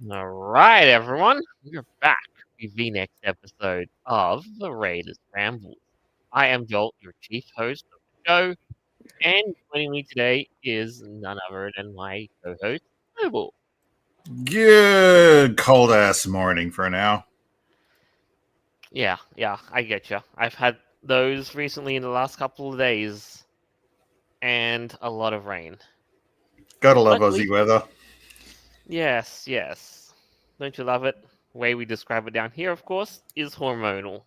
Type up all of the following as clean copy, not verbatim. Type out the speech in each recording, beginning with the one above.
All right, everyone. We're back with the next episode of the Raiders Rambles. I am Joel, your chief host of the show, and joining me today is none other than my co-host, Noble. Good cold ass morning for now. Yeah, I get you. I've had those recently in the last couple of days, and a lot of rain. Gotta love Luckily, Aussie weather. yes. Don't you love it? The way we describe it down here, of course, is hormonal.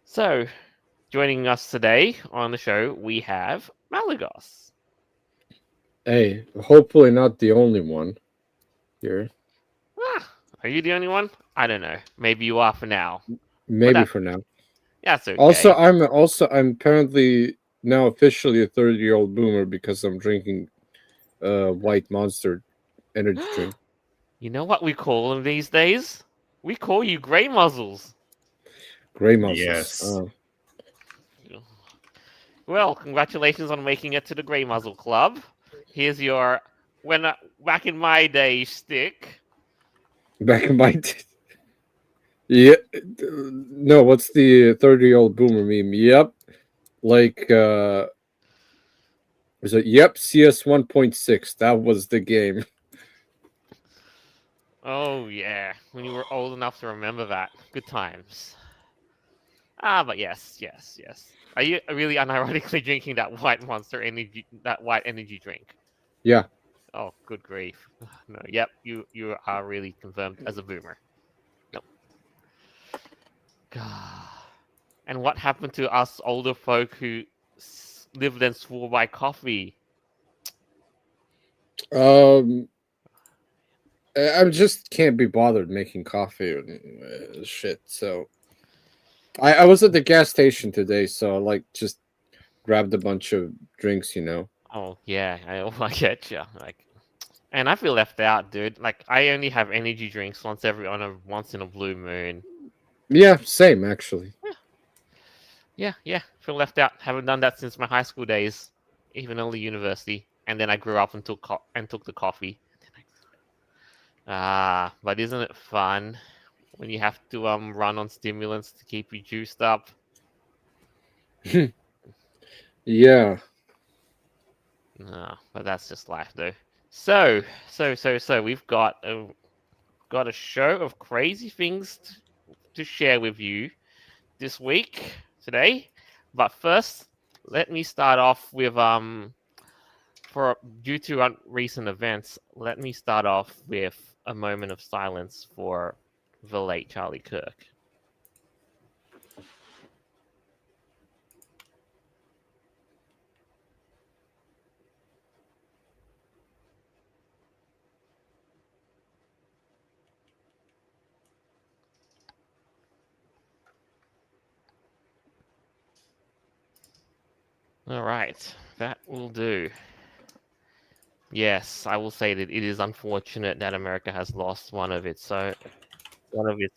So, joining us today on the show, we have Malagos. Hey, hopefully not the only one here. Are you the only one? I don't know. Maybe you are for now, but Maybe for now. that's Also, okay. I'm apparently now officially a 30-year-old boomer because I'm drinking White Monster energy drink. You know what we call them these days? We call you grey muzzles. Gray muzzles. Yes. Well, congratulations on making it to the grey muzzle club. Here's your back in my day stick. Back in my yeah. No, what's the 30-year-old boomer meme? Yep. Like was it yep, CS 1.6. That was the game. Oh yeah, when you were old enough to remember that. Good times. But yes. Are you really unironically drinking that white energy drink? Yeah. Oh, good grief! No, yep, you are really confirmed as a boomer. Nope. God. And what happened to us older folk who lived and swore by coffee? Um I just can't be bothered making coffee and shit. So I was at the gas station today, so I just grabbed a bunch of drinks. Oh yeah, I get you. And I feel left out, dude. Like I only have energy drinks once in a blue moon. Yeah, same actually. Yeah. Feel left out. Haven't done that since my high school days, even early university. And then I grew up and took the coffee. But isn't it fun when you have to run on stimulants to keep you juiced up? Yeah. No, but that's just life, though. So we've got a show of crazy things to share with you this week today. But first, let me start off with for due to recent events, let me start off with a moment of silence for the late Charlie Kirk. All right, that will do. Yes, I will say that it is unfortunate that America has lost one of its own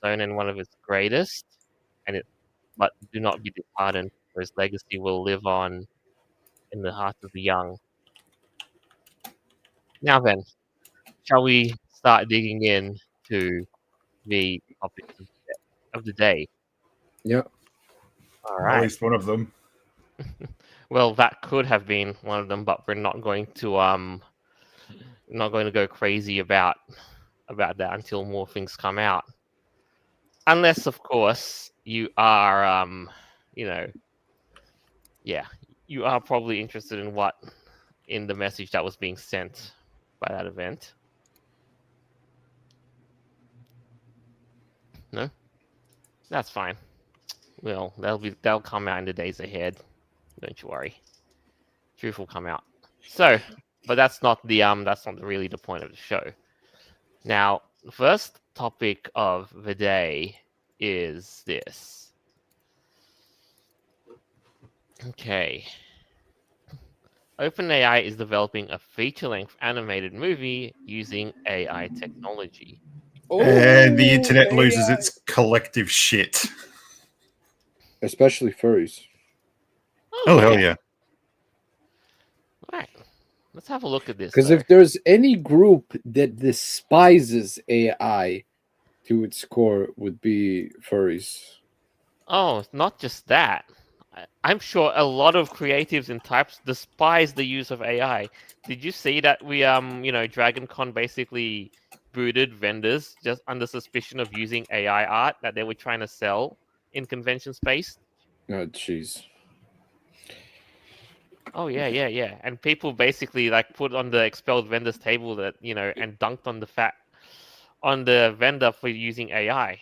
and one of its greatest, but do not be disheartened, for his legacy will live on in the hearts of the young. Now then, shall we start digging in to the topics of the day? Yeah. All At right. least one of them. Well, that could have been one of them, but we're not going to go crazy about that until more things come out. Unless, of course, you are you know, yeah, you are probably interested in the message that was being sent by that event. No, that's fine. Well, that'll come out in the days ahead. Don't you worry. Truth will come out. So, but that's not really the point of the show. Now, the first topic of the day is this. Okay. OpenAI is developing a feature-length animated movie using AI technology. And the internet Oh, loses AI. its collective shit. Especially furries. Oh Oh, hell yeah. yeah. Right. Let's have a look at this Because though. if there's any group that despises AI to its core, would be furries. Oh, not just that. I'm sure a lot of creatives and types despise the use of AI. Did you see that DragonCon basically booted vendors just under suspicion of using AI art that they were trying to sell in convention space? Oh, jeez. Oh yeah. And people basically like put on the expelled vendors table that, and dunked on the vendor for using AI.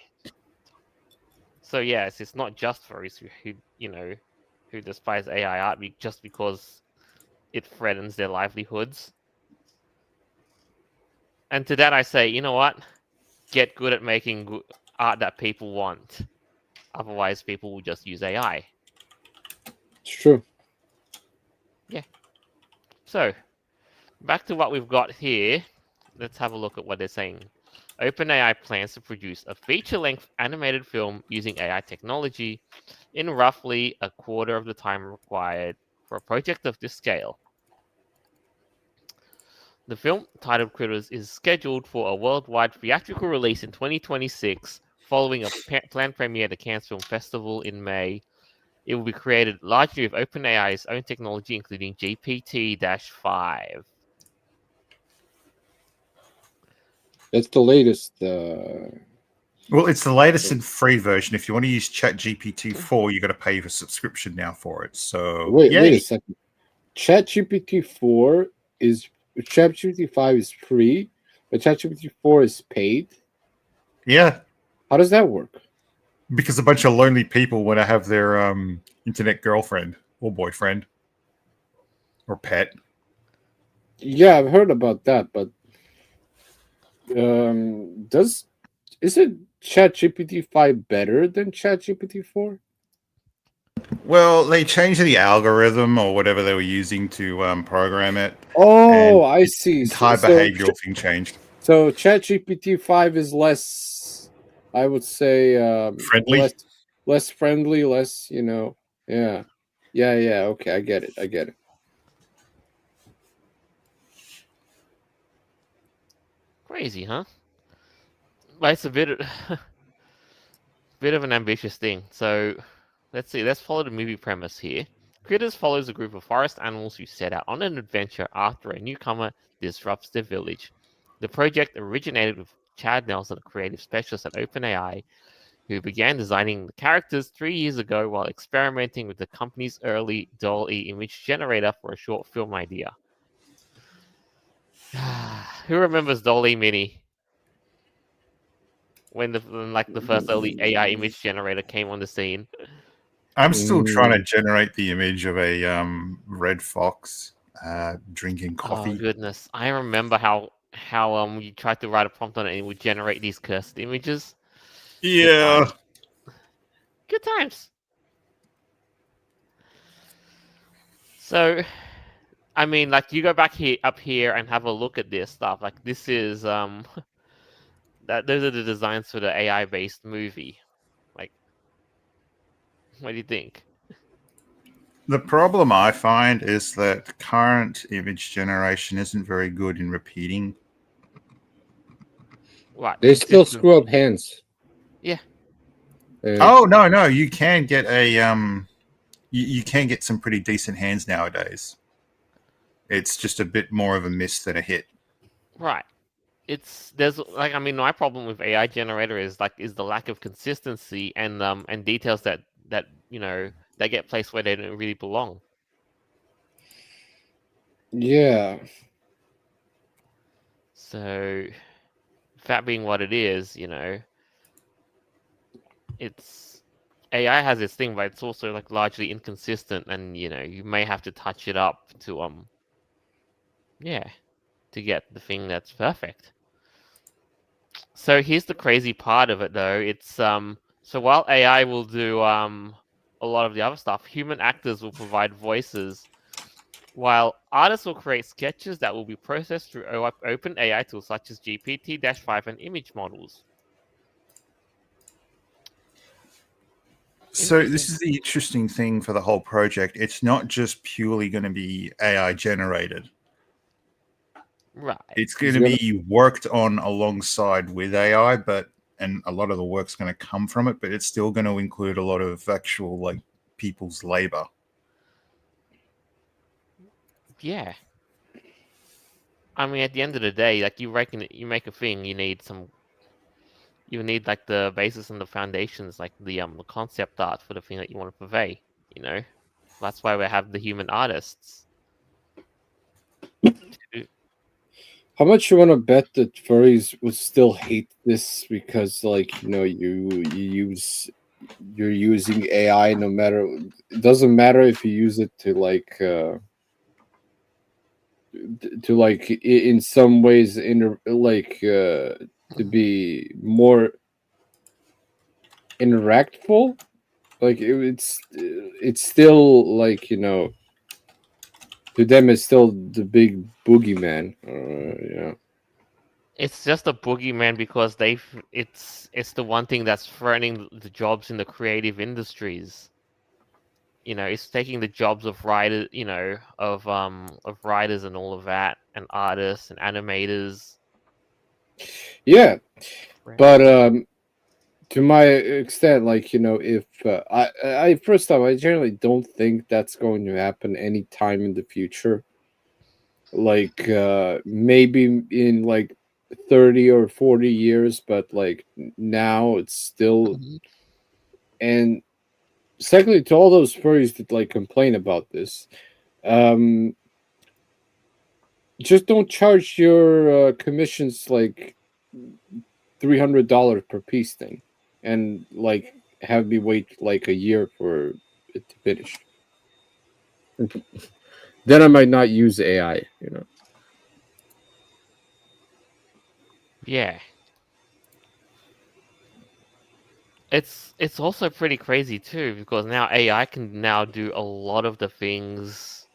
So yes, it's not just furries who despise AI art just because it threatens their livelihoods. And to that I say, you know what? Get good at making art that people want. Otherwise, people will just use AI. It's true. Yeah. So back to what we've got here. Let's have a look at what they're saying. OpenAI plans to produce a feature-length animated film using AI technology in roughly a quarter of the time required for a project of this scale. The film, titled Critters, is scheduled for a worldwide theatrical release in 2026, following a planned premiere at the Cannes Film Festival in May. It will be created largely with OpenAI's own technology, including GPT-5. That's the latest. Well, it's the latest and free version. If you want to use ChatGPT 4, you got to pay for subscription now for it. So Wait a second. ChatGPT 4 is ChatGPT 5 is free, but ChatGPT 4 is paid. Yeah, How does that work? because a bunch of lonely people want to have their internet girlfriend or boyfriend or pet. Yeah, I've heard about that, but is it ChatGPT 5 better than ChatGPT 4? Well, they changed the algorithm or whatever they were using to program it. Oh, And I see. entire behavioral thing changed. So ChatGPT 5 is less, I would say, Friendly. less friendly, less, yeah. Yeah, okay, I get it. Crazy, huh? But it's a bit of an ambitious thing. So let's see. Let's follow the movie premise here. Critters follows a group of forest animals who set out on an adventure after a newcomer disrupts their village. The project originated with Chad Nelson, a creative specialist at OpenAI, who began designing the characters 3 years ago while experimenting with the company's early DALL-E image generator for a short film idea. Who remembers DALL-E Mini? When the first early AI image generator came on the scene. I'm still trying to generate the image of a red fox drinking Oh coffee. goodness, I remember how you tried to write a prompt on it and it would generate these cursed images. Yeah. Good times. So, I mean, like you go back up here and have a look at this stuff. Like this is that those are the designs for the AI based movie. Like, what do you think? The problem I find is that current image generation isn't very good in repeating. What? They still screw up hands. Yeah. Oh no, you can get a you can get some pretty decent hands nowadays. It's just a bit more of a miss than a hit. Right. There's like, I mean, my problem with AI generator is the lack of consistency and details that that get placed where they don't really belong. Yeah. So that being what it is, it's AI has its thing, but it's also like largely inconsistent, and you may have to touch it up to to get the thing that's perfect. So here's the crazy part of it, though. It's so while AI will do a lot of the other stuff, human actors will provide voices, while artists will create sketches that will be processed through open AI tools such as GPT-5 and image models. So this is the interesting thing for the whole project. It's not just purely going to be AI generated. Right. It's going to be worked on alongside with AI, and a lot of the work's going to come from it, but it's still going to include a lot of actual like people's labor. Yeah. I mean, at the end of the day, like you make a thing, you need like the basis and the foundations, like the concept art for the thing that you want to convey. You know, that's why we have the human artists. How much you want to bet that furries would still hate this because, like, you know, you're using AI no matter. It doesn't matter if you use it to in some ways to be more interactful. Like it's still like, you know, to them it's still the big boogeyman. Yeah. It's just a boogeyman because it's the one thing that's threatening the jobs in the creative industries. You know, it's taking the jobs of writers, you know, of writers and all of that, and artists and animators. Yeah, but to my extent, like, you know, if I first off, I generally don't think that's going to happen anytime in the future. Like maybe in like 30 or 40 years, but like now it's still. And secondly, to all those furries that like complain about this, um just don't charge your commissions like $300 per piece thing, and like have me wait like a year for it to finish. Then I might not use AI, you know. Yeah. It's also pretty crazy too, because now AI can now do a lot of the things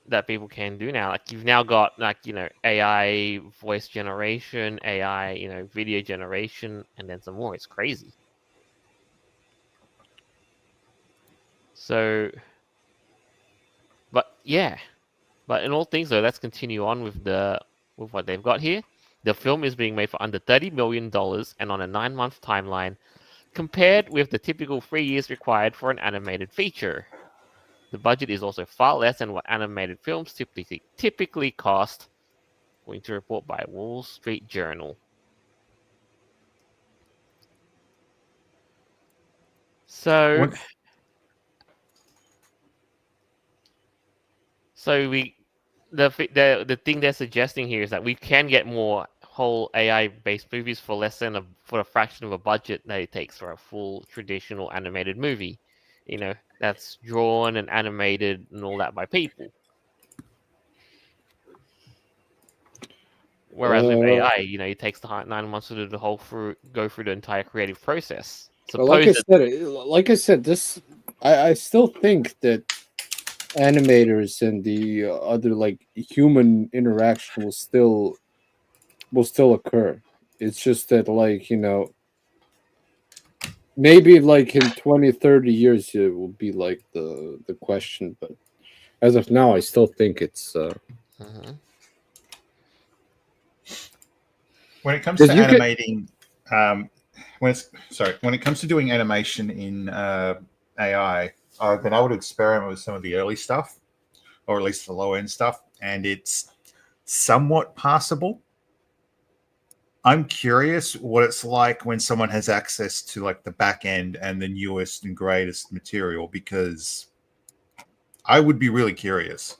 that people can do now. Like you've now got like, you know, AI voice generation, AI, you know, video generation, and then some more. It's crazy. So, but yeah, but in all things though, let's continue on with what they've got here. The film is being made for under $30 million and on a 9-month timeline, compared with the typical 3 years required for an animated feature. The budget is also far less than what animated films typically cost, according to a report by Wall Street Journal. So, the thing they're suggesting here is that we can get more whole AI-based movies for for a fraction of a budget that it takes for a full traditional animated movie. You know, that's drawn and animated and all that by people. Whereas with AI, you know, it takes the 9 months to do go through the entire creative process. Like I said, this I still think that animators and the other like human interaction will still occur. It's just that, like, you know, maybe like in 20, 30 years it will be like the question, but as of now I still think it's when it comes to animating when it comes to doing animation in AI, I've been able to experiment with some of the early stuff, or at least the low end stuff, and it's somewhat passable. I'm curious what it's like when someone has access to like the back end and the newest and greatest material, because I would be really curious.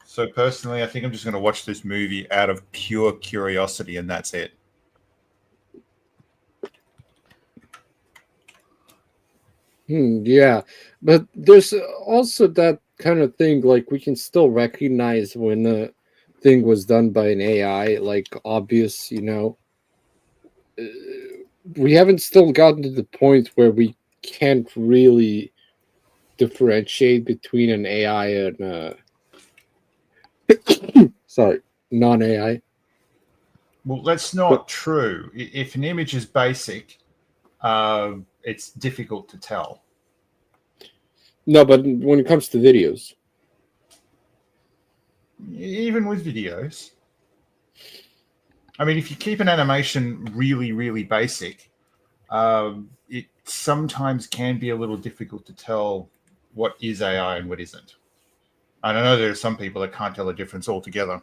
So personally, I think I'm just going to watch this movie out of pure curiosity, and that's it. Yeah, but there's also that kind of thing, like we can still recognize when a thing was done by an AI, like obvious, you know. We haven't still gotten to the point where we can't really differentiate between an AI and sorry, non-AI. Well, that's not true. If an image is basic, it's difficult to tell. No, but when it comes to videos, Even with videos, I mean, if you keep an animation really, really basic, it sometimes can be a little difficult to tell what is AI and what isn't. And I know there are some people that can't tell the difference altogether.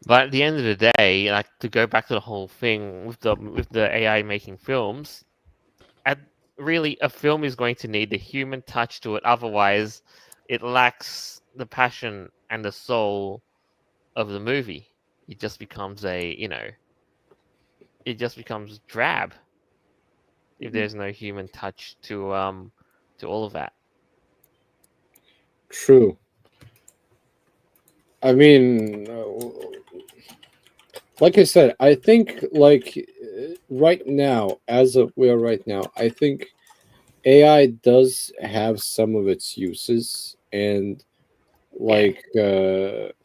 But at the end of the day, like to go back to the whole thing with the AI making films, at really a film is going to need the human touch to it. Otherwise, it lacks the passion and the soul of the movie. It just becomes it just becomes drab if there's no human touch to all of that. true. I mean, like I said, I think right now, as of where right now, I think AI does have some of its uses, and like it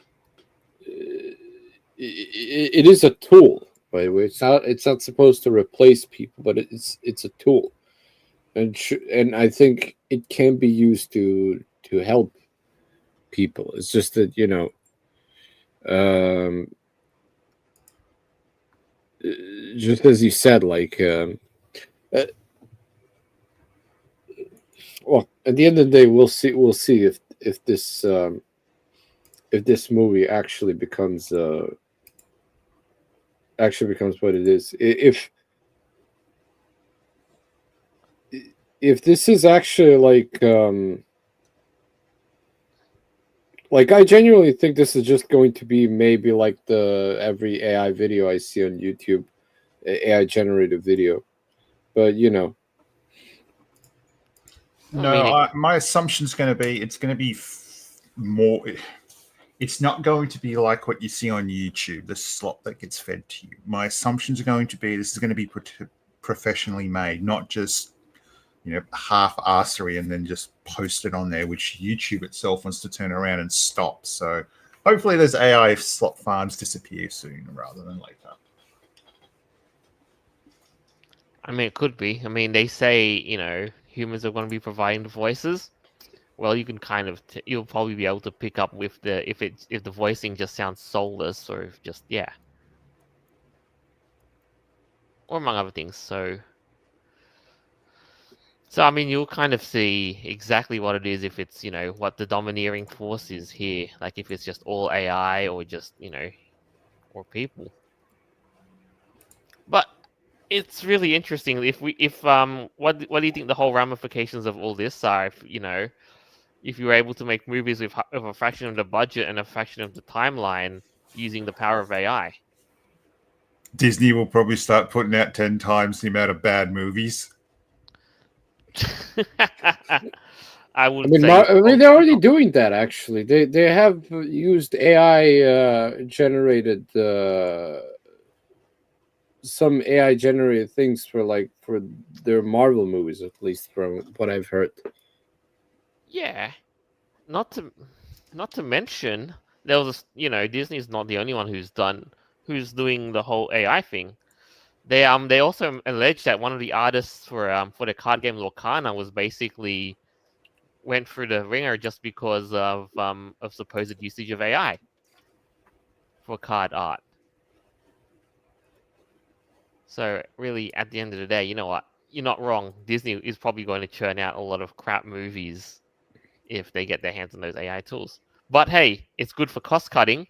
is a tool. By the way, it's not supposed to replace people, but it's a tool, and I think it can be used to help people. It's just that um, just as you said, uh, well, at the end of the day, we'll see. We'll see if this movie actually becomes what it is. If this is actually like I genuinely think this is just going to be maybe like the every AI video I see on YouTube, AI generated video, but No, my assumption is going to be it's going to be more. It's not going to be like what you see on YouTube, the slop that gets fed to you. My assumptions are going to be this is going to be professionally made, not just half arsery and then just post it on there, which YouTube itself wants to turn around and stop. So hopefully those AI slop farms disappear soon rather than later. I mean, it could be. I mean, they say humans are going to be providing the voices. Well, you can kind of you'll probably be able to pick up with if the voicing just sounds soulless or if just or among other things. So I mean, you'll kind of see exactly what it is if it's what the domineering force is here. Like if it's just all AI or just or people. But it's really interesting if what do you think the whole ramifications of all this are? If you were able to make movies with a fraction of the budget and a fraction of the timeline using the power of AI. Disney will probably start putting out 10 times the amount of bad movies. I would I mean, they're already doing that. Actually, they have used AI generated some AI generated things for their Marvel movies, at least from what I've heard. Yeah, not to mention there was Disney's not the only one who's doing the whole AI thing. They also alleged that one of the artists for the card game Lorcana was basically went through the ringer just because of supposed usage of AI for card art. So really, at the end of the day, you know what? You're not wrong. Disney is probably going to churn out a lot of crap movies if they get their hands on those AI tools. But hey, it's good for cost cutting.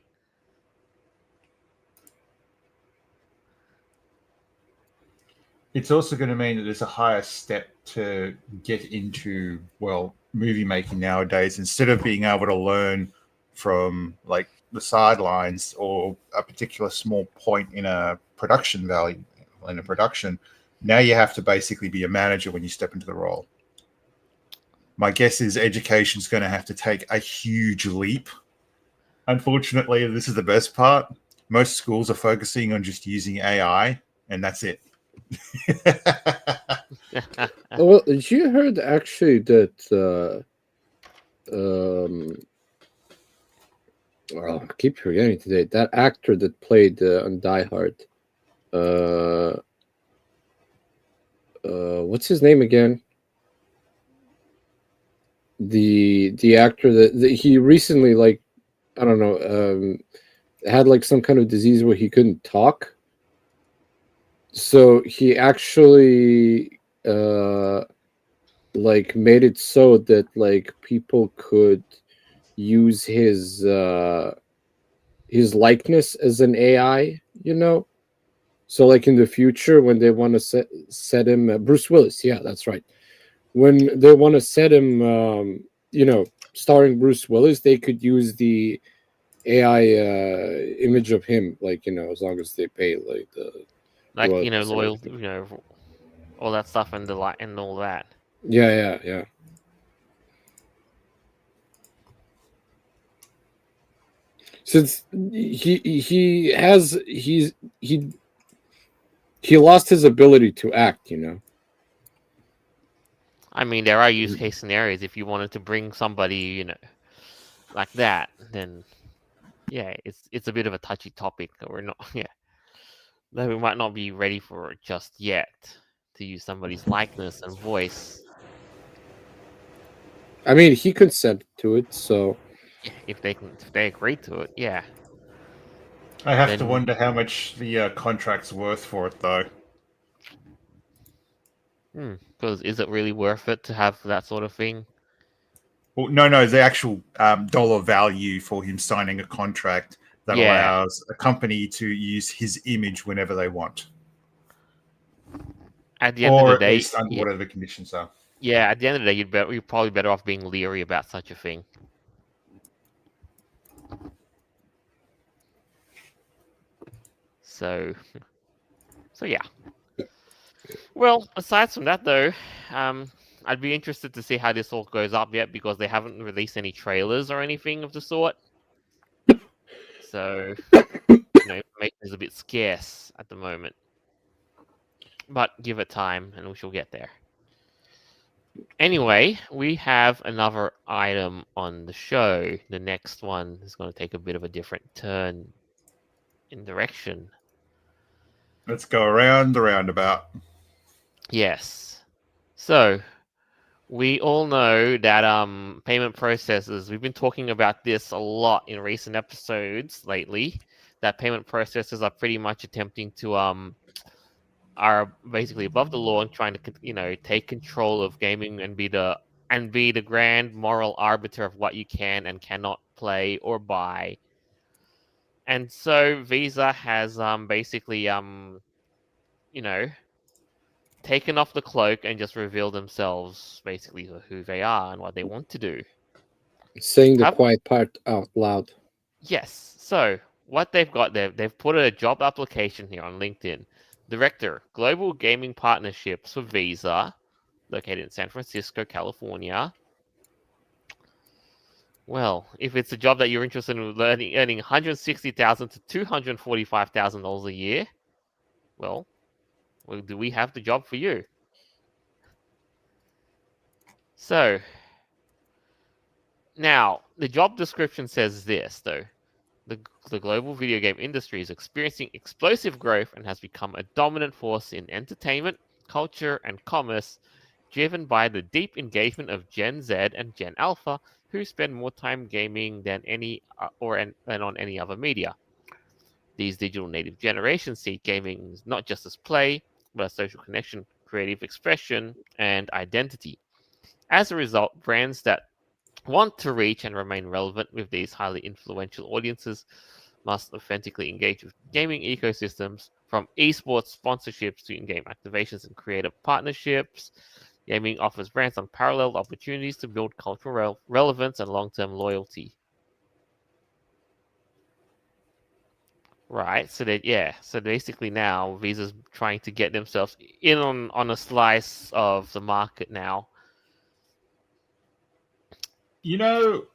It's also going to mean that there's a higher step to get into, well, movie making nowadays. Instead of being able to learn from like the sidelines or a particular small point in a production value in a production, now you have to basically be a manager when you step into the role. My guess is education's going to have to take a huge leap. Unfortunately, this is the best part. Most schools are focusing on just using AI, and that's it. Well, you heard actually that I keep forgetting today that actor that played on Die Hard. uh, what's his name again? The actor that he recently, like, I don't know, had like some kind of disease where he couldn't talk. So he actually like made it so that like people could use his likeness as an AI, you know. So like in the future when they want to set him Bruce Willis, yeah, that's right. When they want to set him you know, starring Bruce Willis, they could use the AI image of him, like, you know, as long as they pay like the Like, royalties and loyal, everything. all that stuff and the light and all that. Yeah. Since he lost his ability to act, you know. I mean, there are use case scenarios if you wanted to bring somebody, like that, then yeah, it's a bit of a touchy topic that we're not, yeah, that we might not be ready for just yet to use somebody's likeness and voice. I mean, he consented to it, so Yeah, if they agree to it, yeah. I have to Then, wonder how much the contract's worth for it, though. because is it really worth it to have that sort of thing? Well, no, the actual dollar value for him signing a contract that Yeah. allows a company to use his image whenever they want, At the end of the or at day, least under yeah, whatever the conditions are. yeah. At the end of the day, you're probably better off being leery about such a thing. So, so yeah. Well, aside from that, though, I'd be interested to see how this all goes up yet because they haven't released any trailers or anything of the sort. So, information is a bit scarce at the moment. But give it time, and we shall get there. Anyway, we have another item on the show. The next one is going to take a bit of a different turn in direction. Let's go around the roundabout. Yes. So, we all know that payment processors, we've been talking about this a lot in recent episodes lately, that payment processors are pretty much attempting to are basically above the law and trying to take control of gaming and be the grand moral arbiter of what you can and cannot play or buy. And so Visa has basically you know taken off the cloak and just revealed themselves basically who they are and what they want to do. saying the Have quiet part out loud. Yes. So what they've got there, they've put a job application here on LinkedIn. Director, Global Gaming Partnerships for Visa, located in San Francisco, California. Well, if it's a job that you're interested in earning $160,000 to $245,000 a year, well, do we have the job for you? So now the job description says this though. The global video game industry is experiencing explosive growth and has become a dominant force in entertainment, culture, and commerce, driven by the deep engagement of Gen Z and Gen Alpha, who spend more time gaming than than on any other media. These digital native generations see gaming not just as play, but as social connection, creative expression, and identity. As a result, brands that want to reach and remain relevant with these highly influential audiences must authentically engage with gaming ecosystems, from esports sponsorships to in-game activations and creative partnerships. Gaming offers brands unparalleled opportunities to build cultural relevance and long-term loyalty. Right, so basically now Visa's trying to get themselves in on a slice of the market now. You know,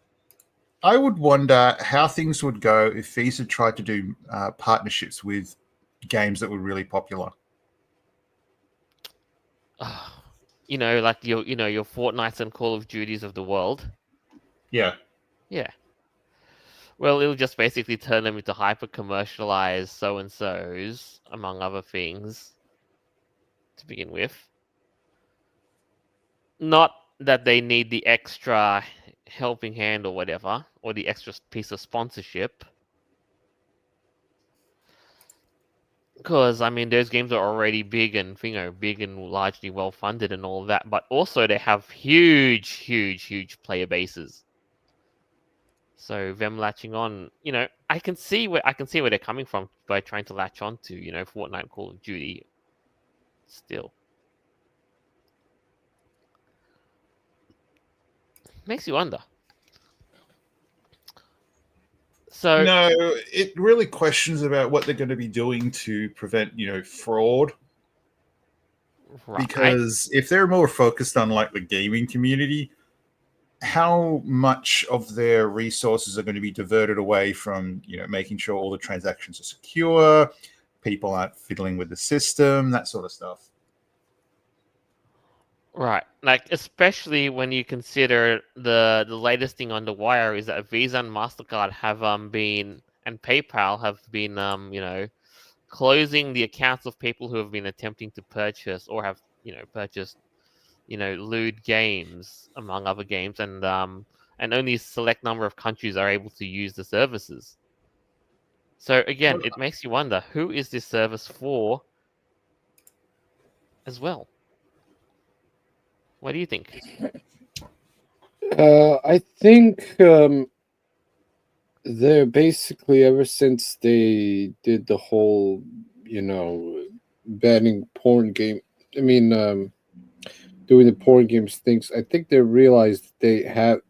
I would wonder how things would go if Visa tried to do partnerships with games that were really popular. Like your Fortnites and Call of Duties of the world. Yeah. Yeah. Well, it'll just basically turn them into hyper commercialized so and so's, among other things, to begin with. Not that they need the extra helping hand or whatever, or the extra piece of sponsorship. Because I mean, those games are already big and big and largely well funded and all that. But also, they have huge player bases. So them latching on, I can see where they're coming from by trying to latch on to, Fortnite, Call of Duty. Still, makes you wonder. So No, it really questions about what they're going to be doing to prevent, fraud. right, Because if they're more focused on like the gaming community, how much of their resources are going to be diverted away from, making sure all the transactions are secure, people aren't fiddling with the system, that sort of stuff. right, like especially when you consider the latest thing on the wire is that Visa and Mastercard have been and PayPal have been closing the accounts of people who have been attempting to purchase or have purchased lewd games, among other games, and only a select number of countries are able to use the services. So again, it makes you wonder, who is this service for as well? What do you think? I think they're basically, ever since they did the whole, banning porn game. I mean, doing the porn games things. I think they realized they have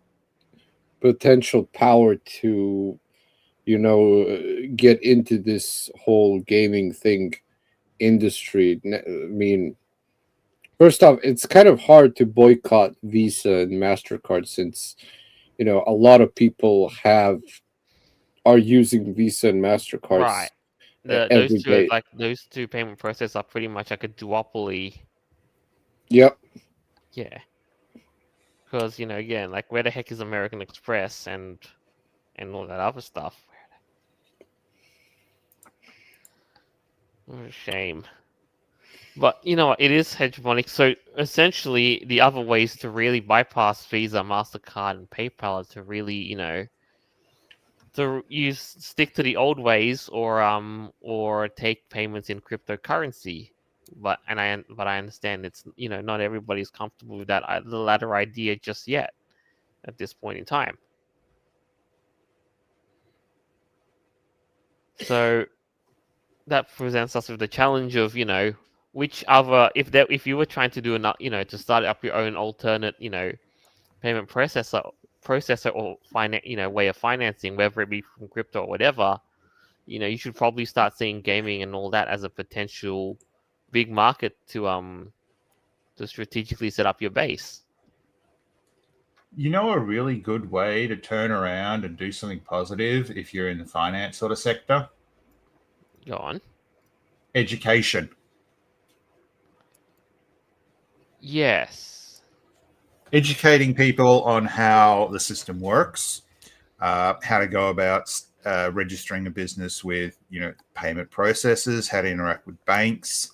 potential power to, get into this whole gaming thing industry. I mean, first off, it's kind of hard to boycott Visa and MasterCard since, a lot of people are using Visa and Right. MasterCards Those every two, day. like those two payment processors, are pretty much like a duopoly. Yep. Yeah. Because again, like where the heck is American Express and all that other stuff? What a shame. But you know what? It is hegemonic. So essentially, the other ways to really bypass Visa, Mastercard, and PayPal are to really, to stick to the old ways or take payments in cryptocurrency. But I understand it's not everybody's comfortable with that the latter idea just yet at this point in time. So that presents us with the challenge of which other if you were trying to do to start up your own alternate payment processor or way of financing, whether it be from crypto or whatever, you should probably start seeing gaming and all that as a potential big market to strategically set up your base. A really good way to turn around and do something positive if you're in the finance sort of sector? Go on. Education. Yes. Educating people on how the system works, how to go about registering a business with, payment processors, how to interact with banks.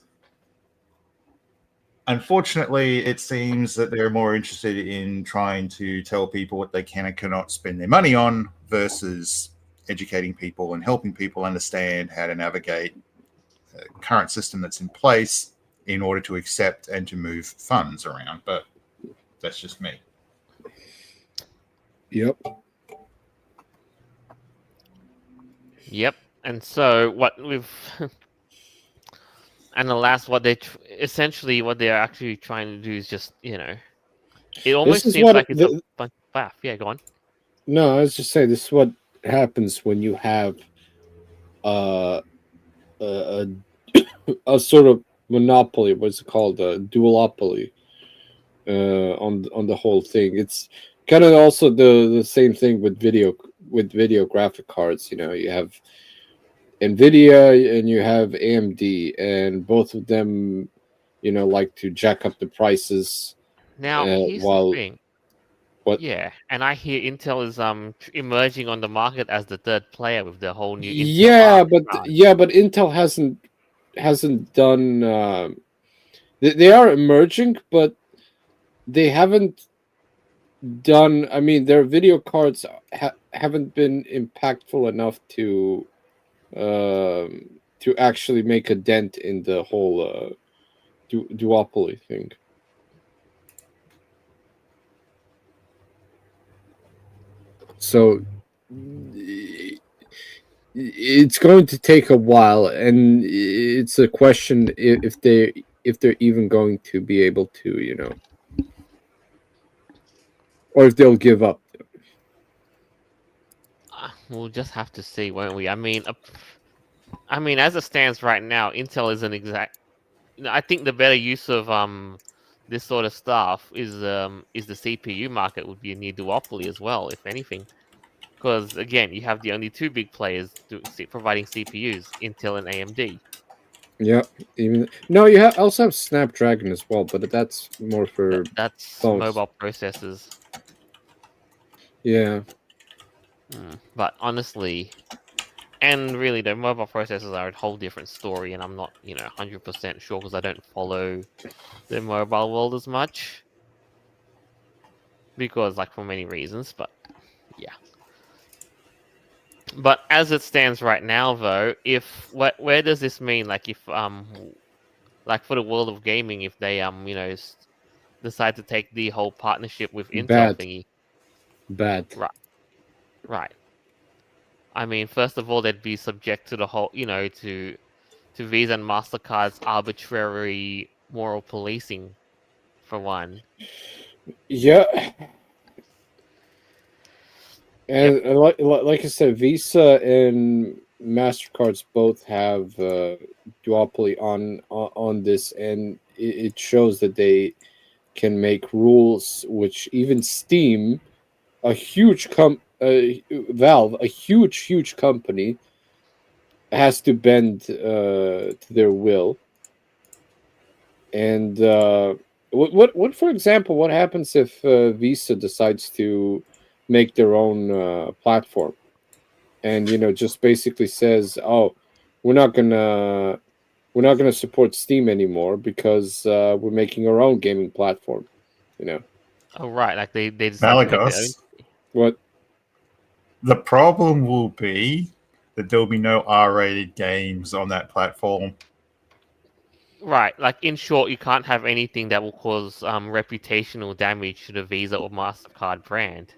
Unfortunately, it seems that they're more interested in trying to tell people what they can and cannot spend their money on versus educating people and helping people understand how to navigate the current system that's in place in order to accept and to move funds around. But that's just me. Yep. Yep. And so what we've and alas, essentially what they're actually trying to do is just it almost is seems what like it's a bunch of faff. Yeah, go on. No, I was just saying, this is what happens when you have a, a a sort of monopoly. What's it called? A duopoly on the whole thing. It's kind of also the same thing with video graphic cards. You have Nvidia and you have AMD, and both of them, like to jack up the prices. Now, here's the While thing. What? Yeah, and I hear Intel is emerging on the market as the third player with the whole new Intel Yeah, Arc but card. Intel hasn't done. They are emerging, but they haven't done. I mean, their video cards haven't been impactful enough to actually make a dent in the whole duopoly thing. So it's going to take a while, and it's a question if they're even going to be able to, or if they'll give up. We'll just have to see, won't we? I mean, as it stands right now, Intel isn't exact. I think the better use of this sort of stuff is the CPU market would be a near duopoly as well, if anything. Because again, you have the only two big players providing CPUs, Intel and AMD. Yeah, even no, also have Snapdragon as well, but that's more for That's phones. mobile processors. Yeah, But honestly, and really, the mobile processors are a whole different story, and I'm not, 100% sure because I don't follow the mobile world as much because, like, for many reasons. But yeah. But as it stands right now, though, where does this mean? Like, if like for the world of gaming, if they decide to take the whole partnership with Intel bad, thingy, bad. right? Right. I mean, first of all, they'd be subject to the whole, to Visa and Mastercard's arbitrary moral policing, for one. Yeah, Yep. and like I said, Visa and Mastercards both have duopoly on this, and it shows that they can make rules which even Steam, a huge Valve, a huge company, has to bend to their will. And what for example, what happens if Visa decides to make their own platform, and just basically says, "Oh, we're not gonna we're not gonna support Steam anymore because we're making our own gaming platform." You know Oh, right. Like they decide to make their own. Malagos. what? The problem will be that there'll be no R-rated games on that platform. Right. Like in short, you can't have anything that will cause reputational damage to the Visa or Mastercard brand.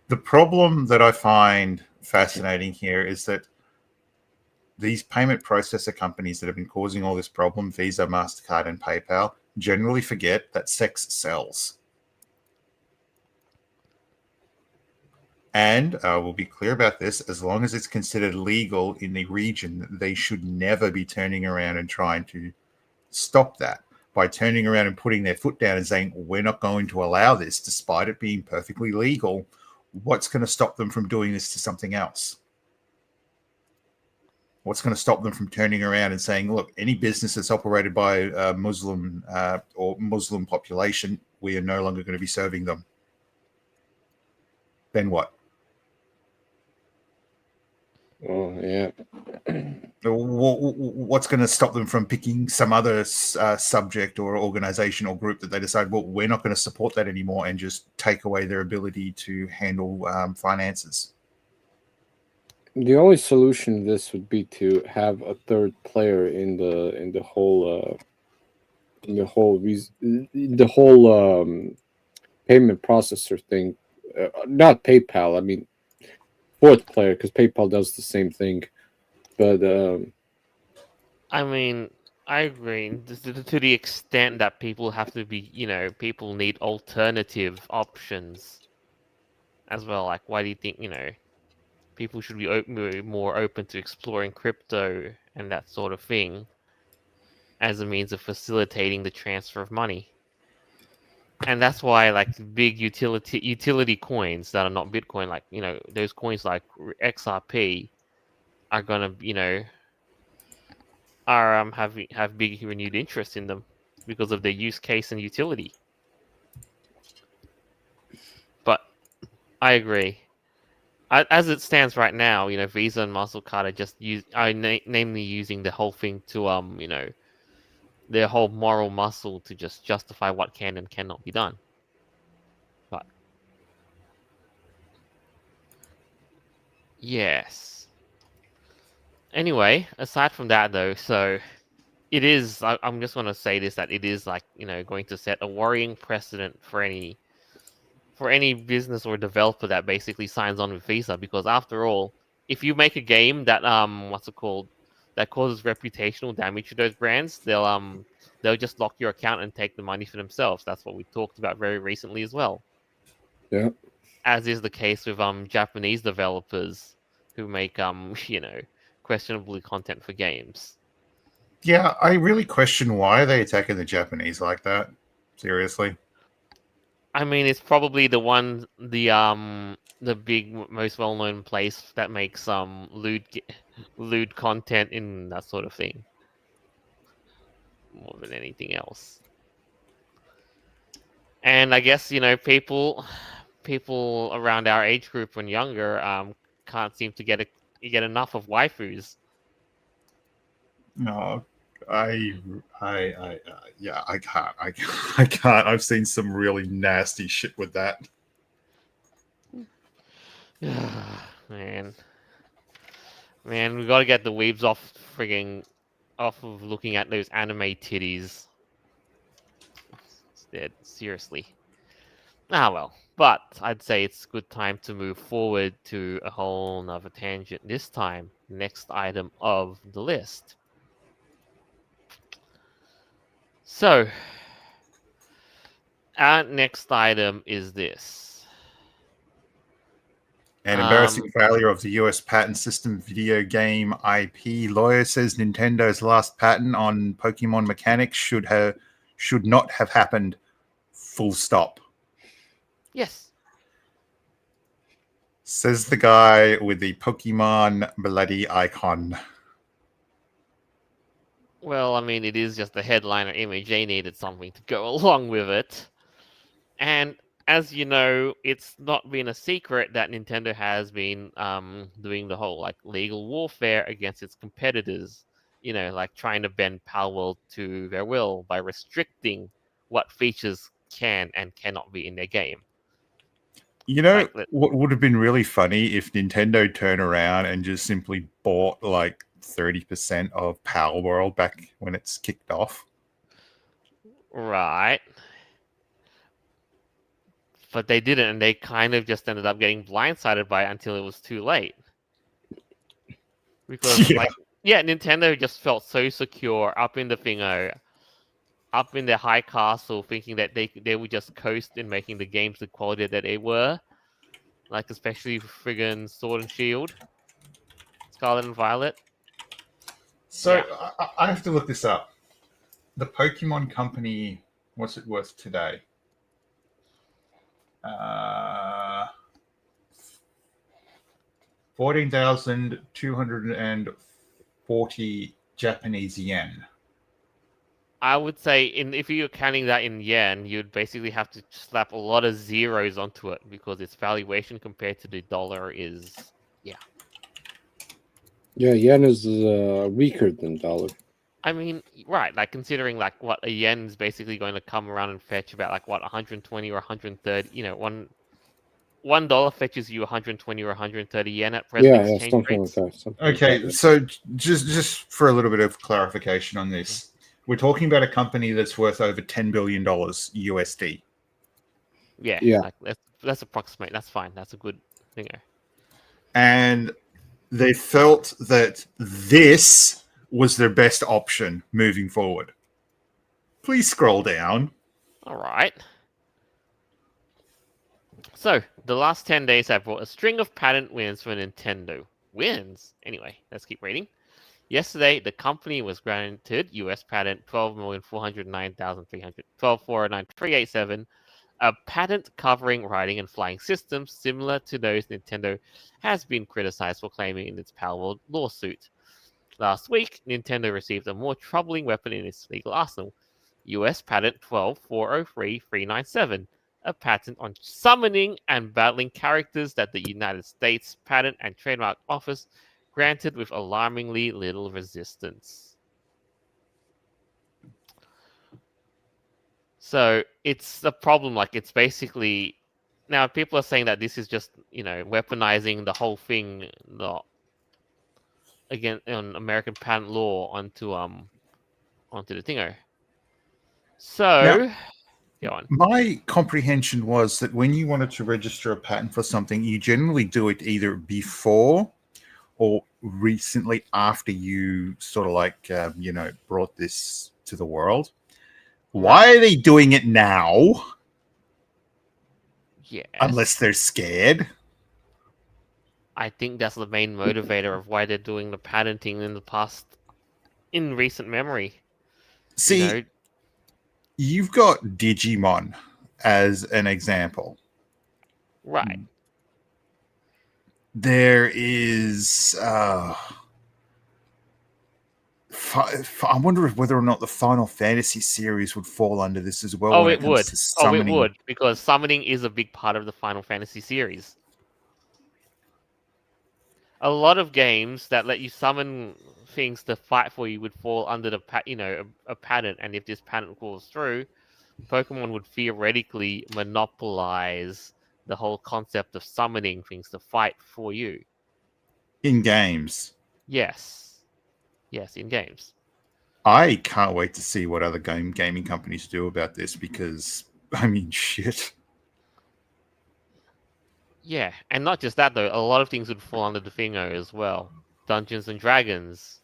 The problem that I find fascinating here is that these payment processor companies that have been causing all this problem, Visa, MasterCard, and PayPal, generally forget that sex sells. And we'll be clear about this, as long as it's considered legal in the region, they should never be turning around and trying to stop that by turning around and putting their foot down and saying, we're not going to allow this, despite it being perfectly legal. What's going to stop them from doing this to something else? What's going to stop them from turning around and saying, look, any business that's operated by a Muslim or Muslim population, we are no longer going to be serving them? Then what? Oh yeah. What's going to stop them from picking some other subject or organization or group that they decide, well, we're not going to support that anymore, and just take away their ability to handle finances? The only solution to this would be to have a third player in the whole payment processor thing. Not PayPal. I mean, fourth player, because PayPal does the same thing. But I mean, I agree to the extent that people have to be, people need alternative options as well. Like, why do you think, people should be more open to exploring crypto and that sort of thing as a means of facilitating the transfer of money? And that's why, like, big utility coins that are not Bitcoin, like, those coins like XRP are gonna, are have big renewed interest in them because of their use case and utility. But I agree. As it stands right now, Visa and Mastercard are just namely using the whole thing to their whole moral muscle to just justify what can and cannot be done. But yes. Anyway, aside from that though, so it is. I'm just going to say this, that it is like going to set a worrying precedent for any business or developer that basically signs on with Visa, because after all, if you make a game that what's it called, that causes reputational damage to those brands, they'll just lock your account and take the money for themselves. That's what we talked about very recently as well. Yeah. As is the case with Japanese developers who make questionable content for games. Yeah, I really question why are they attacking the Japanese like that. Seriously. I mean, it's probably the big, most well-known place that makes lewd content in that sort of thing, more than anything else. And I guess people around our age group and younger can't seem to get enough of waifus. No, yeah, I can't. I can't. I've seen some really nasty shit with that. Man, we gotta get the weebs off of looking at those anime titties. Instead, seriously. Ah well, but I'd say it's a good time to move forward to a whole nother tangent. This time, next item of the list. So, our next item is this. An embarrassing failure of the US patent system video game IP. Lawyer says Nintendo's last patent on Pokemon mechanics should not have happened. Full stop. Yes. Says the guy with the Pokemon bloody icon. Well, I mean, it is just a headliner image. They needed something to go along with it. And as you know, it's not been a secret that Nintendo has been doing the whole legal warfare against its competitors. Like trying to bend Palworld to their will by restricting what features can and cannot be in their game. What would have been really funny if Nintendo turned around and just simply bought 30% of Palworld back when it's kicked off. Right. But they didn't, and they kind of just ended up getting blindsided by it until it was too late. Because, Nintendo just felt so secure up in the thingo, up in their high castle, thinking that they would just coast in making the games the quality that they were. Especially friggin' Sword and Shield, Scarlet and Violet. So, yeah. I have to look this up. The Pokemon Company, what's it worth today? 14,240 Japanese yen. I would say, if you're counting that in yen, you'd basically have to slap a lot of zeros onto it because its valuation compared to the dollar is, Yeah, yen is weaker than dollar. I mean, right, considering what a yen is basically going to come around and fetch about 120 or 130, $1 fetches you 120 or 130 yen at present exchange rates. Like that. Okay, so just for a little bit of clarification on this, we're talking about a company that's worth over $10 billion USD. Yeah. That's approximate. That's fine. That's a good thing. And they felt that this was their best option moving forward. Please scroll down. All right. So, the last 10 days have brought a string of patent wins for Nintendo. Wins? Anyway, let's keep reading. Yesterday, the company was granted U.S. patent 12,409,387, a patent covering riding and flying systems similar to those Nintendo has been criticized for claiming in its Palworld lawsuit. Last week, Nintendo received a more troubling weapon in its legal arsenal, U.S. patent 12,403,397, a patent on summoning and battling characters that the United States Patent and Trademark Office granted with alarmingly little resistance. So it's a problem. Like, it's basically, now people are saying that this is just, weaponizing the whole thing, again, on American patent law onto the thingo. So go on. My comprehension was that when you wanted to register a patent for something, you generally do it either before or recently after you sort of like, brought this to the world. Why are they doing it now? Yes. Unless they're scared. I think that's the main motivator of why they're doing the patenting in recent memory. See, you've got Digimon as an example. Right. There is... I wonder whether or not the Final Fantasy series would fall under this as well. Oh, when it would. To summoning. Oh, it would, because summoning is a big part of the Final Fantasy series. A lot of games that let you summon things to fight for you would fall under a patent, and if this patent falls through, Pokemon would theoretically monopolize the whole concept of summoning things to fight for you. In games. Yes, in games. I can't wait to see what other gaming companies do about this, because, I mean, shit. Yeah, and not just that, though. A lot of things would fall under the Thingo as well. Dungeons and Dragons.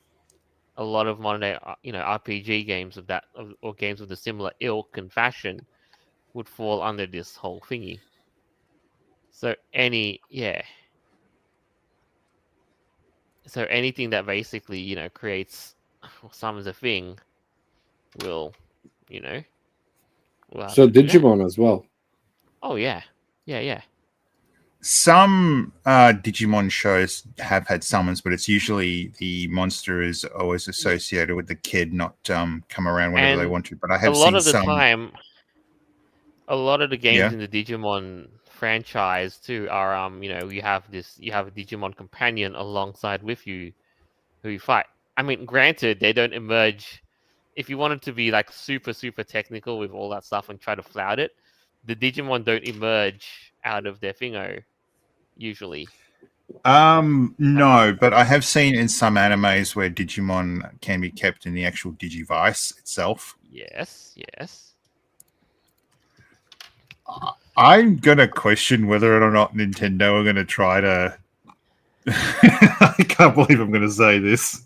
A lot of modern day, RPG games or games of the similar ilk and fashion would fall under this whole thingy. So So anything that basically, creates or summons a thing will, So Digimon as well. Oh yeah. Yeah. Some Digimon shows have had summons, but it's usually the monster is always associated with the kid, not come around whenever they want to. But I have seen some... a lot of the games in the Digimon franchise too are you have a Digimon companion alongside with you who you fight. I mean, granted, they don't emerge. If you wanted to be like super technical with all that stuff and try to flout it, the Digimon don't emerge out of their thingo usually. No, but I have seen in some animes where Digimon can be kept in the actual Digivice itself. Yes. I'm gonna question whether or not Nintendo are gonna try to... I can't believe I'm gonna say this.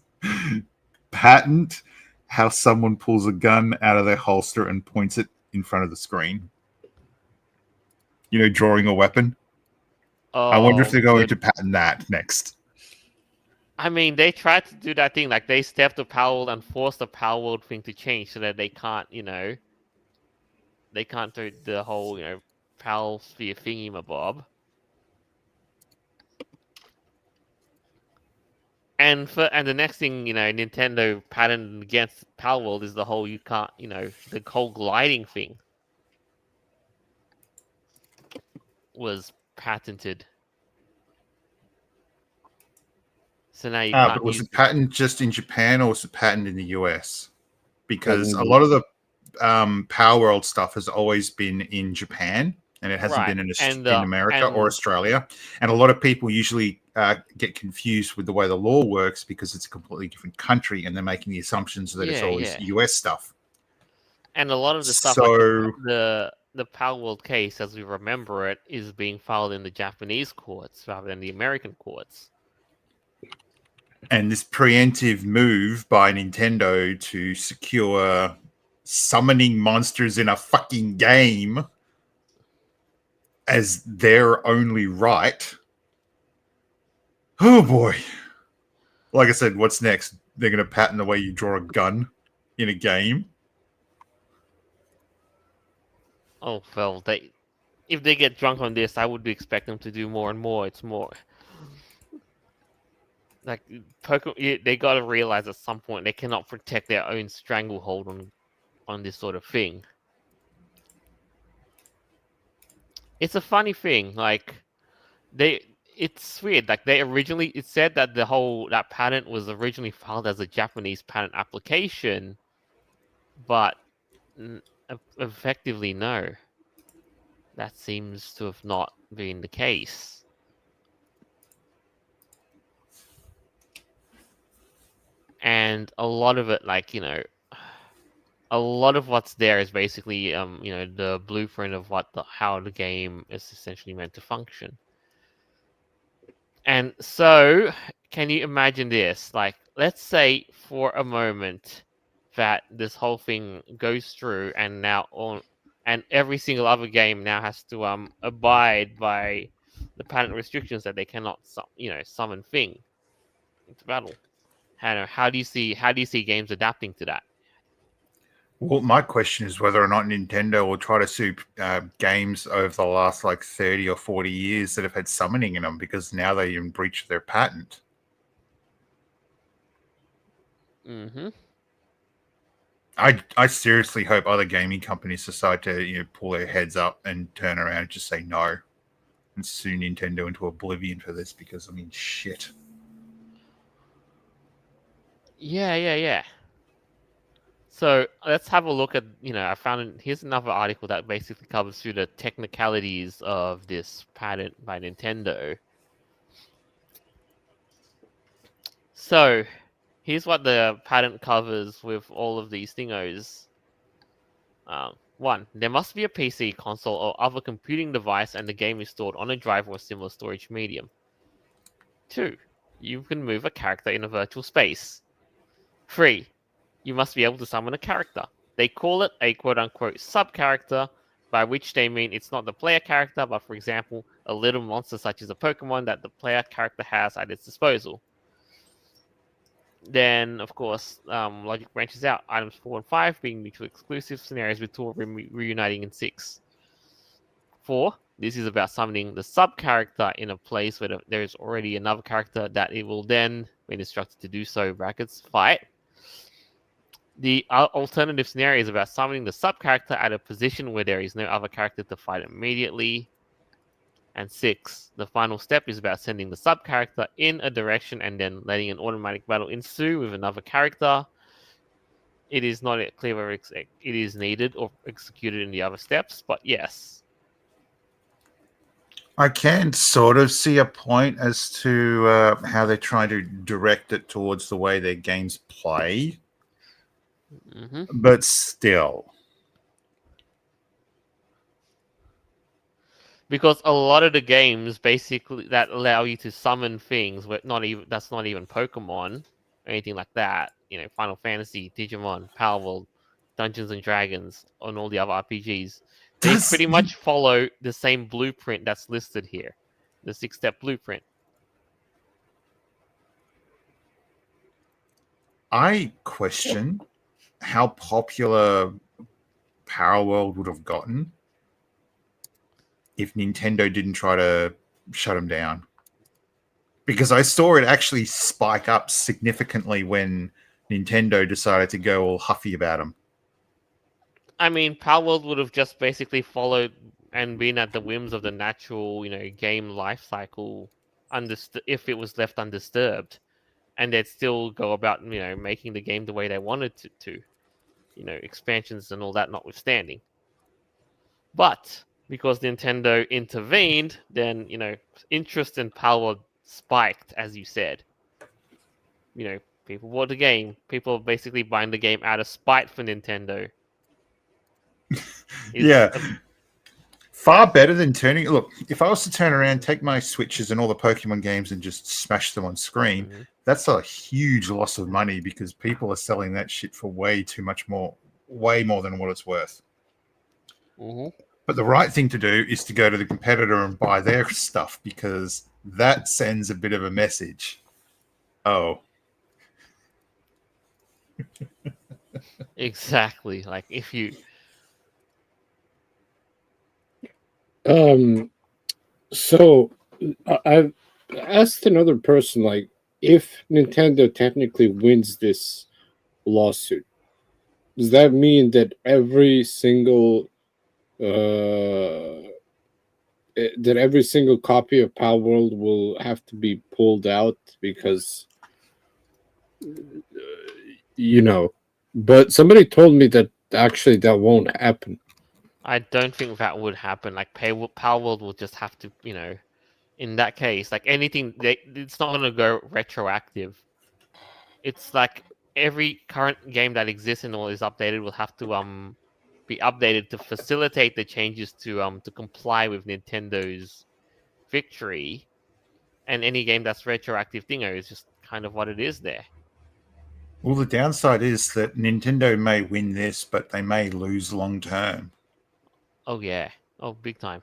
Patent how someone pulls a gun out of their holster and points it in front of the screen. Drawing a weapon. I wonder if they're going to patent that next. I mean, they tried to do that thing, like they stepped the Power World and forced the Power World thing to change so that they can't, they can't do the whole, Power Sphere thingy-mabob. And the next thing, Nintendo patented against Power World is the whole you can't, the whole gliding thing was patented. So now you can't. But was it patent just in Japan, or was it patent in the US? Because a lot of the Power World stuff has always been in Japan, and it hasn't been in America or Australia. And a lot of people usually get confused with the way the law works, because it's a completely different country, and they're making the assumptions that it's always US stuff. And a lot of the stuff, like the Power World case, as we remember it, is being filed in the Japanese courts rather than the American courts. And this preemptive move by Nintendo to secure summoning monsters in a fucking game as their only right. Oh boy. Like I said, what's next? They're going to patent the way you draw a gun in a game? Oh, well, if they get drunk on this, I would expect them to do more and more. It's more... Like, they got to realize at some point they cannot protect their own stranglehold on this sort of thing. it's a funny thing. Like it's weird. Like it said that that patent was originally filed as a Japanese patent application, but effectively no. That seems to have not been the case. And a lot of it, like, a lot of what's there is basically, the blueprint of how the game is essentially meant to function. And so, can you imagine this? Like, let's say for a moment that this whole thing goes through, and and every single other game now has to abide by the patent restrictions that they cannot summon thing into battle. How do you see games adapting to that? Well, my question is whether or not Nintendo will try to sue games over the last 30 or 40 years that have had summoning in them, because now they're in breach of their patent. Mm-hmm. I seriously hope other gaming companies decide to pull their heads up and turn around and just say no and sue Nintendo into oblivion for this, because I mean, shit. Yeah. So let's have a look at, here's another article that basically covers through the technicalities of this patent by Nintendo. So here's what the patent covers with all of these thingos. 1. There must be a PC, console, or other computing device, and the game is stored on a drive or similar storage medium. 2. You can move a character in a virtual space. 3. You must be able to summon a character. They call it a quote-unquote sub-character, by which they mean it's not the player character, but for example, a little monster such as a Pokemon that the player character has at its disposal. Then, of course, logic branches out. Items 4 and 5 being mutually exclusive, scenarios with 2 reuniting in 6. 4. This is about summoning the sub-character in a place where there is already another character that it will then, when instructed to do so, brackets, fight. The alternative scenario is about summoning the sub-character at a position where there is no other character to fight immediately. And 6, the final step is about sending the sub-character in a direction and then letting an automatic battle ensue with another character. It is not clear whether it is needed or executed in the other steps, but yes. I can sort of see a point as to how they're trying to direct it towards the way their games play. Mm-hmm. But still. Because a lot of the games basically that allow you to summon things, that's not even Pokemon or anything like that. Final Fantasy, Digimon, Power World, Dungeons and Dragons, and all the other RPGs. They pretty much follow the same blueprint that's listed here, the 6-step blueprint. I question how popular Power World would have gotten if Nintendo didn't try to shut them down. Because I saw it actually spike up significantly when Nintendo decided to go all huffy about them. I mean, Power World would have just basically followed and been at the whims of the natural, game life cycle, if it was left undisturbed, and they'd still go about, making the game the way they wanted to, expansions and all that notwithstanding. But because Nintendo intervened, then interest in Power World spiked, as you said. People bought the game. People are basically buying the game out of spite for Nintendo. Yeah. Far better than turning... Look, if I was to turn around, take my Switches and all the Pokemon games and just smash them on screen, that's a huge loss of money, because people are selling that shit for way more than what it's worth. Mm-hmm. But the right thing to do is to go to the competitor and buy their stuff, because that sends a bit of a message. Oh. Exactly. Like if you... So I've asked another person, if Nintendo technically wins this lawsuit, does that mean that every single that every single copy of Pal World will have to be pulled out because you know. But somebody told me that actually that won't happen. I don't think that would happen. Like Power World will just have to, in that case, like anything, it's not gonna go retroactive. It's like every current game that exists and all is updated will have to be updated to facilitate the changes to comply with Nintendo's victory. And any game that's retroactive dingo is just kind of what it is there. Well, the downside is that Nintendo may win this, but they may lose long term. Oh yeah. Oh, big time.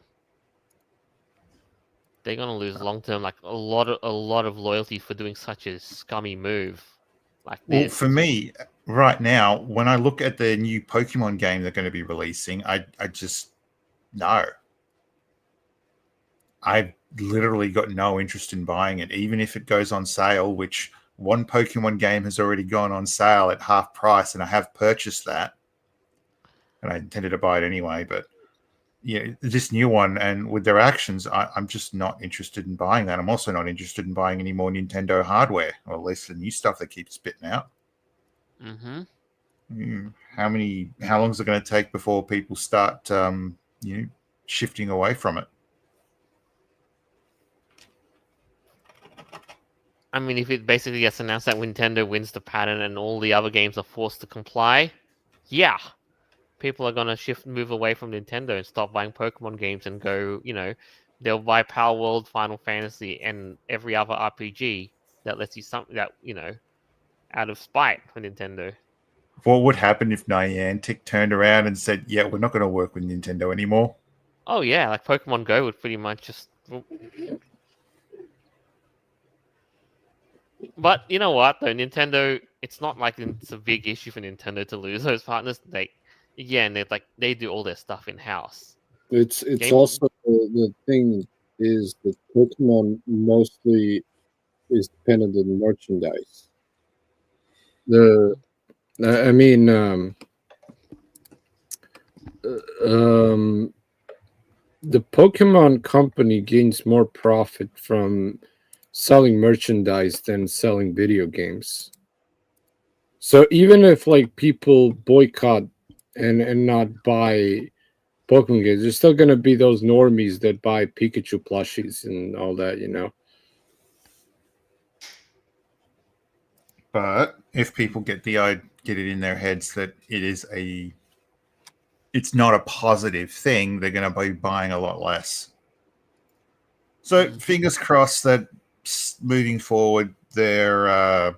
They're gonna lose long term, like a lot of loyalty for doing such a scummy move like Well, this. for me, right now, when I look at the new Pokemon game they're going to be releasing, I just no. I've literally got no interest in buying it, even if it goes on sale, which one Pokemon game has already gone on sale at half price, and I have purchased that. And I intended to buy it anyway, but yeah, this new one and with their actions, I'm just not interested in buying that. I'm also not interested in buying any more Nintendo hardware, or at least the new stuff they keep spitting out. Mm-hmm. How long is it going to take before people start, shifting away from it? I mean, if it basically gets announced that Nintendo wins the patent and all the other games are forced to comply, yeah, people are gonna move away from Nintendo and stop buying Pokemon games and go, they'll buy Power World, Final Fantasy, and every other RPG that lets you something that, out of spite for Nintendo. What would happen if Niantic turned around and said, "Yeah, we're not going to work with Nintendo anymore"? Oh yeah, like Pokemon Go would pretty much just. But you know what though, Nintendo, it's not like it's a big issue for Nintendo to lose those partners. They do all their stuff in house. It's Game. also the thing is that Pokemon mostly is dependent on merchandise. I mean, the Pokemon company gains more profit from selling merchandise than selling video games. So even if like people boycott and not buy Pokemon games, there's still gonna be those normies that buy Pikachu plushies and all that, you know. But if people get it in their heads that it's not a positive thing, they're going to be buying a lot less. So fingers crossed that moving forward, their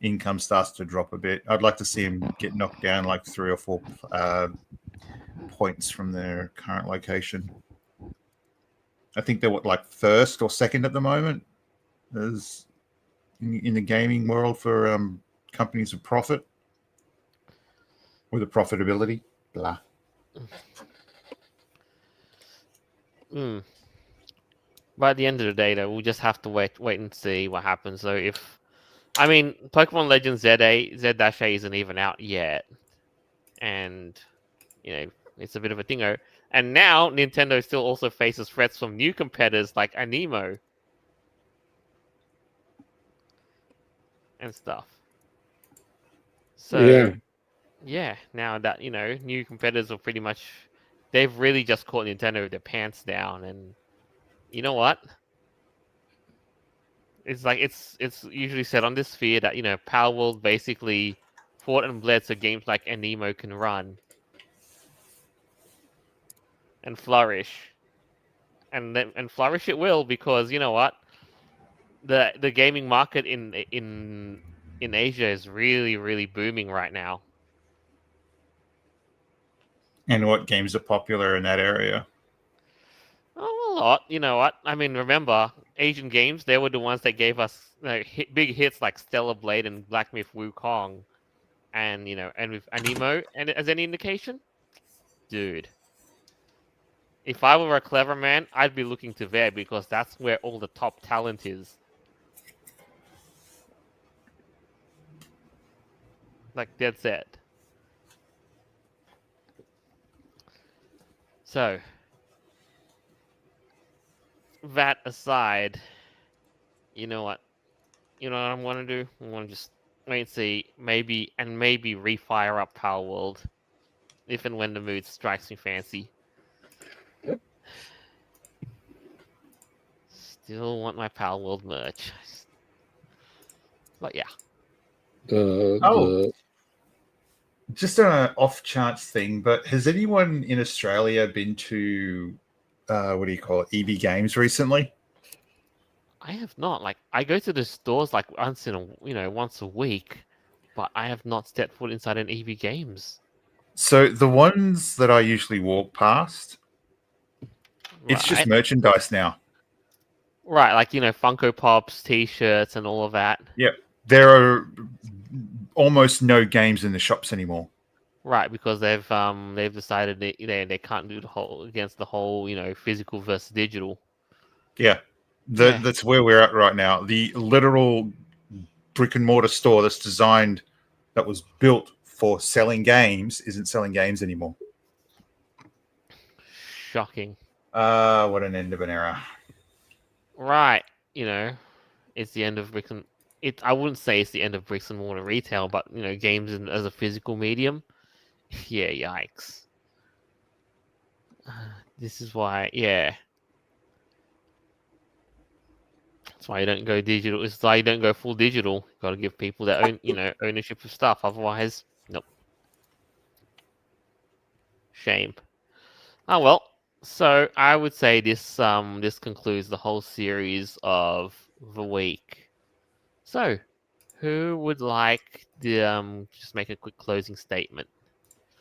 income starts to drop a bit. I'd like to see them get knocked down like 3 or 4 points from their current location. I think they're like first or second at the moment, as in the gaming world for companies of profit with a profitability. Blah. But at the end of the day, though, we'll just have to wait and see what happens. So Pokemon Legends Z-A isn't even out yet, and it's a bit of a dingo. And now Nintendo still also faces threats from new competitors like Anemo and stuff. So yeah, now that new competitors are pretty much, they've really just caught Nintendo with their pants down, and you know what? It's like it's usually said on this sphere that Power World basically fought and bled so games like Anemo can run and flourish, and flourish it will, because you know what, the gaming market in Asia is really booming right now. And what games are popular in that area? Oh, a lot. You know what? I mean, remember Asian games? They were the ones that gave us big hits like Stellar Blade and Black Myth Wukong, and and with Anemo, and as any indication, dude. If I were a clever man, I'd be looking to there because that's where all the top talent is. Like dead set. So, that aside, you know what? You know what I want to do? I want to just wait and see, maybe refire up Power World if and when the mood strikes me fancy. Still want my Power World merch, but yeah. The Just an off chance thing, but has anyone in Australia been to what do you call it, EB Games recently? I have not. Like, I go to the stores like once once a week, but I have not stepped foot inside an EV Games. So the ones that I usually walk past, it's just Right, merchandise now. right. Like Funko Pops, T-shirts, and all of that. Yep. There are almost no games in the shops anymore. Right, because they've decided they can't do the whole against the whole physical versus digital. Yeah. Yeah. That's where we're at right now. The literal brick and mortar store that was built for selling games isn't selling games anymore. Shocking. What an end of an era. Right, it's the end of bricks and I wouldn't say it's the end of bricks and mortar retail, but games as a physical medium. Yeah, yikes. This is why, yeah. That's why you don't go digital. It's why you don't go full digital. You got to give people their own, ownership of stuff. Otherwise, nope. Shame. Oh well. So I would say this concludes the whole series of the week. So, who would like to just make a quick closing statement?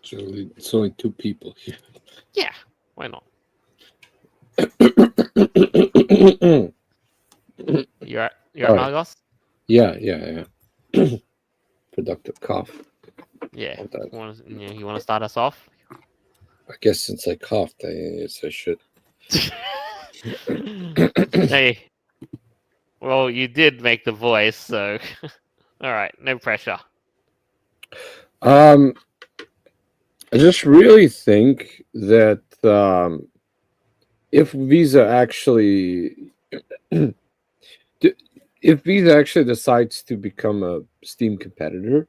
it's only two people here. Yeah, why not? You're at All right. Malagos? Yeah. Productive cough. Yeah. Hold on. You want to start us off? I guess since I coughed, I should. Hey. Well, you did make the voice, so all right, no pressure. I just really think that if Visa actually decides to become a Steam competitor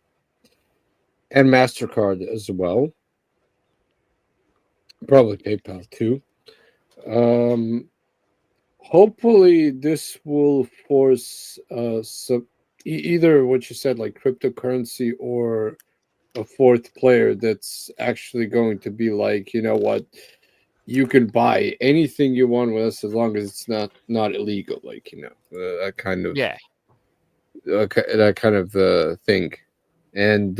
and MasterCard as well, probably PayPal too. Hopefully, this will force either what you said, like cryptocurrency, or a fourth player that's actually going to be like, you know what, you can buy anything you want with us as long as it's not illegal, like that kind of thing, and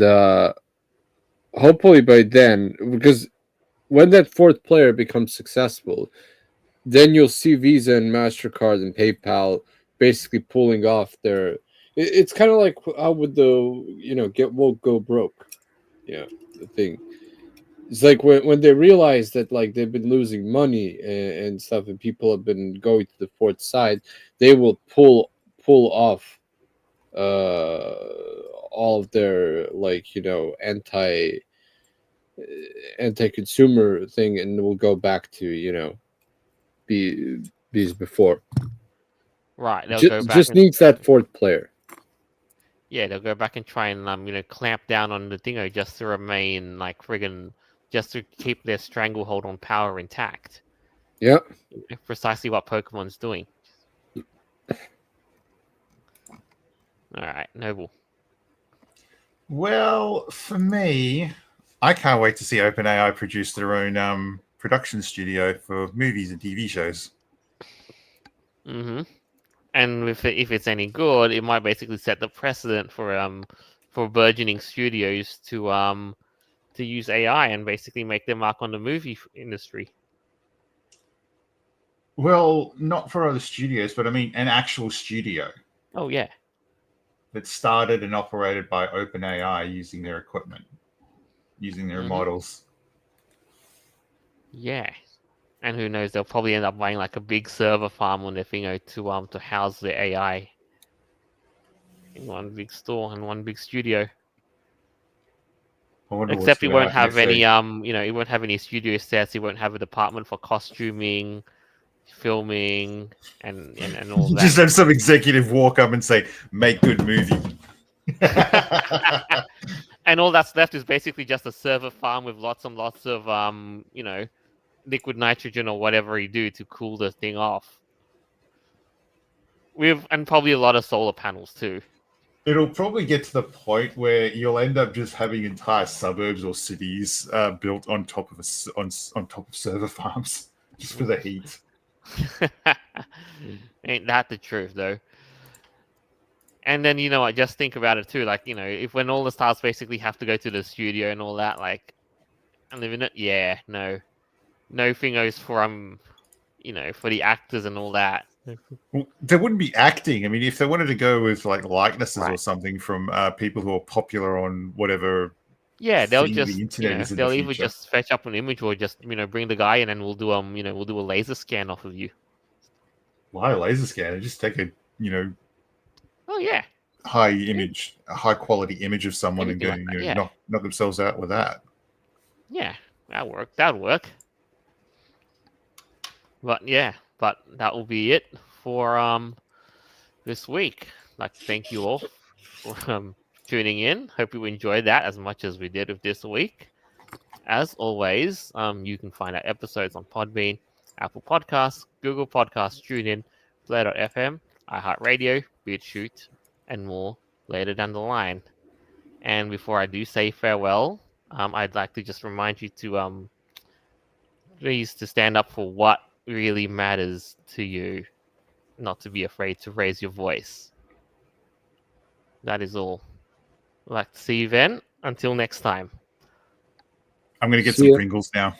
hopefully by then, because when that fourth player becomes successful, then you'll see Visa and MasterCard and PayPal basically pulling off their. It's kind of like how with the get woke, go broke, the thing. It's like when they realize that like they've been losing money and stuff, and people have been going to the fourth side, they will pull off all of their anti-consumer thing, and will go back to be these before. Right, they'll go back. Just needs that fourth player. Yeah, they'll go back and try and clamp down on the dingo just to remain just to keep their stranglehold on power intact. Yeah, precisely what Pokemon's doing. All right, Noble. Well, for me, I can't wait to see OpenAI produce their own production studio for movies and TV shows. Mm-hmm. And if it's any good, it might basically set the precedent for burgeoning studios to use AI and basically make their mark on the movie industry. Well, not for other studios, but I mean an actual studio. Oh yeah. That started and operated by OpenAI using their equipment, using their models. Yeah. And who knows, they'll probably end up buying like a big server farm on their thing to house their AI in one big store and one big studio. Except it won't have any it won't have any studio sets, it won't have a department for costuming, filming and all You just that. have some executive walk up and say, "Make good movie." And all that's left is basically just a server farm with lots and lots of liquid nitrogen or whatever you do to cool the thing off. And probably a lot of solar panels too. It'll probably get to the point where you'll end up just having entire suburbs or cities built on top of on top of server farms just for the heat. Ain't that the truth though? And then I just think about it too. Like if when all the stars basically have to go to the studio and all that, like, and live in it, yeah, no fingers for for the actors and all that. Well, there wouldn't be acting. I mean, if they wanted to go with like likenesses or Right. something from people who are popular on whatever, Yeah, they'll thing just the internet is in the they'll either future. just fetch up an image or just bring the guy in and we'll do we'll do a laser scan off of you. Why a laser scanner? Just take a Oh yeah, high quality image of someone and anything go like that. Yeah, knock themselves out with that. yeah, that'd work. But yeah, that will be it for this week. Like, thank you all for tuning in. Hope you enjoyed that as much as we did with this week. As always, you can find our episodes on Podbean, Apple Podcasts, Google Podcasts, TuneIn, Player.fm, iHeartRadio, BitChute, and more later down the line. And before I do say farewell, I'd like to just remind you to please to stand up for what really matters to you, not to be afraid to raise your voice. That is all. I'd like to see you then. Until next time. I'm going to get See some ya. Pringles now.